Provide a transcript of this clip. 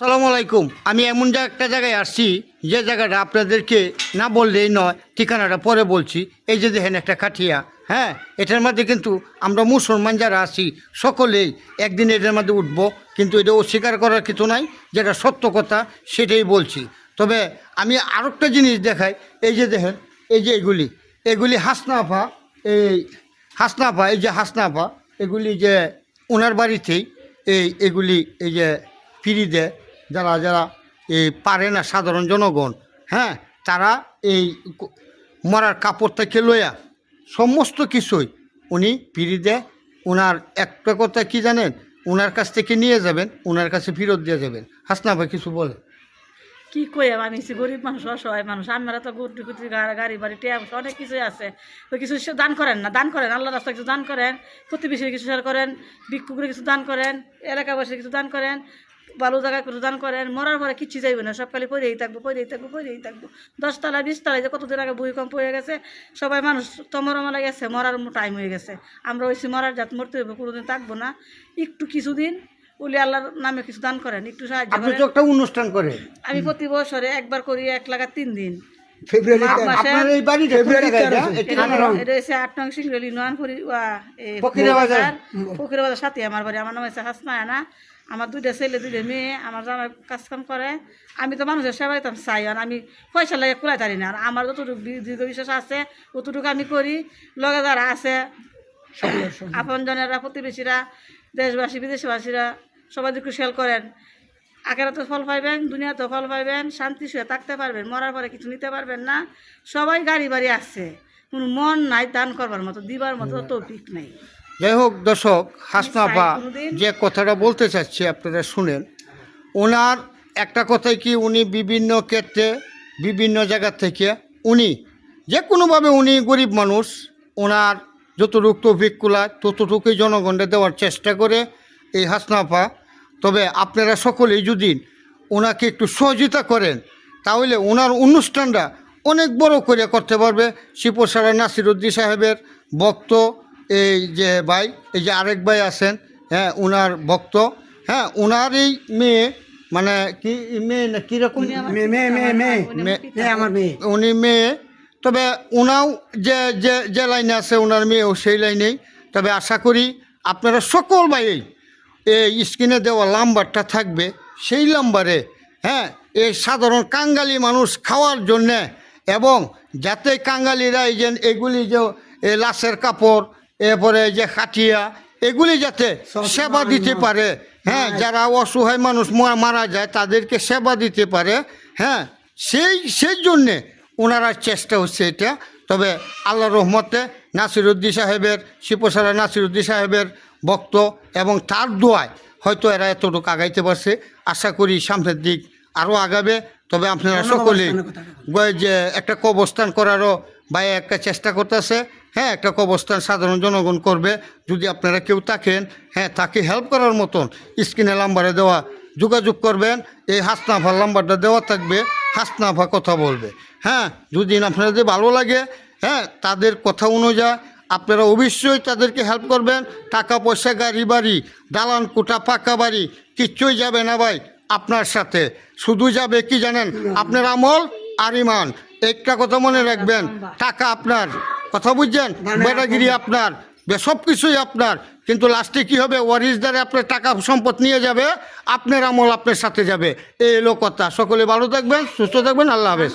আসসালামু আলাইকুম। আমি এমন একটা জায়গায় আসছি যে জায়গাটা আপনাদেরকে না বললেই নয়, ঠিকানাটা পরে বলছি। এই যে দেখেন একটা কাঠিয়া, হ্যাঁ, এটার মধ্যে কিন্তু আমরা মুসলমান যারা আছি সকলেই একদিন এটার মধ্যে উঠব, কিন্তু এটা অস্বীকার করার কিছু নাই, যেটা সত্য কথা সেটাই বলছি। তবে আমি আরেকটা জিনিস দেখাই, এই যে দেখেন, এই যে এগুলি হাসনাফা, এই যে হাসনাফা, এগুলি যে ওনার বাড়িতেই এগুলি এই যে ফিরি দেয় যারা যারা পারে না, সাধারণ জনগণ, হ্যাঁ, তারা এই মরার কাপড় থেকে লইয়া সমস্ত কিছুই উনি ফিরি দেয়। ওনার একটা কথা কি জানেন, ওনার কাছ থেকে নিয়ে যাবেন, ওনার কাছে ফেরত দিয়ে যাবেন। হাসনাফা কিছু বলে। কি কই আমি গরিব মানুষ, অসহায় মানুষ, আমরা তো গুটি গুটি গাড়ি বাড়ি টিয়া অনেক কিছুই আছে, তো কিছু দান করেন না, দান করেন, আল্লাহ রাস্তায় কিছু দান করেন, প্রতিবেশীর কিছু শেয়ার করেন, ভিক্ষুকের কিছু দান করেন, এলাকাবাসীর কিছু দান করেন, ভালো জায়গায় কিছু দান করেন। মরার পরে কিচ্ছু যাইবে না, সব খালি পড়েই থাকবো 10 তলা 20 তলায় যে কতদিন আগে ভূমিকম্প হয়ে গেছে, সবাই মানুষ তমরমালা গেছে, মরার টাইম হয়ে গেছে। আমরা ওই মরার জাত মরতে হইব, কোনোদিন থাকবো না। একটু কিছুদিন বলি আল্লাহর নামে কিছু দান করেন, একটু সাহায্য করেন। একটা অনুষ্ঠান করে আমি প্রতি বছরে একবার করি 1 লাখ 3 দিন। ফকিরাবাজার সাথে আমার বাড়ি। আমার নাম হচ্ছে হাসনায়না। আমার 2টা ছেলে 2টা মেয়ে, আমার জামাই কাজ কাম করে। আমি তো মানুষের সেবা দিতাম চাই, আর আমি পয়সা লাগে কুলাই পারি না। আর আমার যতটুকু দীর্ঘ বিশ্বাস আছে ততটুকু আমি করি। লগে যারা আছে আপনজনেরা, প্রতিবেশীরা, দেশবাসী বিদেশবাসীরা সবাই একটু শেয়ার করেন। আখেরাতে ফল পাইবেন, দুনিয়াতেও ফল পাইবেন, শান্তি শুয়ে থাকতে পারবেন, মরার পরে কিছু নিতে পারবেন না। সবাই গাড়ি বাড়ি আসছে, কোনো মন নাই দান করবার মতো, দিবার মতো তৌফিক নেই। যাই হোক দর্শক, হাসনাফা যে কথাটা বলতে চাচ্ছি আপনারা শুনেন। ওনার একটা কথাই কি, উনি বিভিন্ন ক্ষেত্রে বিভিন্ন জায়গা থেকে উনি যে কোনোভাবে, উনি গরিব মানুষ, ওনার যতটুকু তৌফিক কুলায় ততটুকুই জনগণকে দেওয়ার চেষ্টা করে এই হাসনাফা। তবে আপনারা সকলেই যদি ওনাকে একটু সহযোগিতা করেন, তাহলে ওনার অনুষ্ঠানটা অনেক বড় করে করতে পারবে। শিবসারা নাসিরউদ্দিন সাহেবের ভক্ত এই যে ভাই, এই যে আরেক ভাই আছেন, হ্যাঁ, ওনার ভক্ত, হ্যাঁ, ওনার এই মেয়ে, মানে কি মেয়ে না কীরকম, উনি মেয়ে। তবে ওনাও যে যে যে লাইনে আছে, ওনার মেয়েও সেই লাইনেই। তবে আশা করি আপনারা সকল ভাই এই স্ক্রিনে দেওয়া নাম্বারটা থাকবে, সেই নাম্বারে, হ্যাঁ, এই সাধারণ কাঙ্গালি মানুষ খাওয়ার জন্যে, এবং যাতে কাঙ্গালিরা এই যে এগুলি যে লাশের কাপড়, এরপরে যে খাটিয়া, এগুলি যাতে সেবা দিতে পারে, হ্যাঁ, যারা অসহায় মানুষ মারা যায় তাদেরকে সেবা দিতে পারে, হ্যাঁ, সেই জন্যে ওনারা চেষ্টা হচ্ছে এটা। তবে আল্লাহর রহমতে নাসিরউদ্দিন সাহেবের, শিবসারা নাসিরউদ্দিন সাহেবের ভক্ত এবং তার দোয়ায় হয়তো এরা এতটুকু আগাইতে পারছে। আশা করি সামনের দিক আরও আগাবে। তবে আপনারা সকলেই যে একটা কবরস্থান করারও ভাই একটা চেষ্টা করতেছে, হ্যাঁ, একটা কবরস্থান সাধারণ জনগণ করবে। যদি আপনারা কেউ থাকেন, হ্যাঁ, তাকে হেল্প করার মতন স্ক্রিনে নাম্বারে দেওয়া যোগাযোগ করবেন। এই হাসনাফার নাম্বারটা দেওয়া থাকবে, হাসনাফা কথা বলবে। হ্যাঁ, যদি আপনাদের ভালো লাগে, হ্যাঁ, তাদের কথা অনুযায়ী আপনারা অবশ্যই তাদেরকে হেল্প করবেন। টাকা পয়সা, গাড়ি বাড়ি, দালান কোঠা, পাকা বাড়ি কিচ্ছুই যাবে না ভাই আপনার সাথে। শুধু যাবে কি জানেন, আপনার আমল আর ইমান। একটা কথা মনে রাখবেন, টাকা আপনার, কথা বুঝছেন, বেটাগিরি আপনার, সব কিছুই আপনার, কিন্তু লাস্টে কি হবে, ওয়ারিসদারে আপনার টাকা সম্পদ নিয়ে যাবে, আপনার আমল আপনার সাথে যাবে। এই হলো কথা। সকলে ভালো থাকবেন, সুস্থ থাকবেন, আল্লাহ হাফেজ।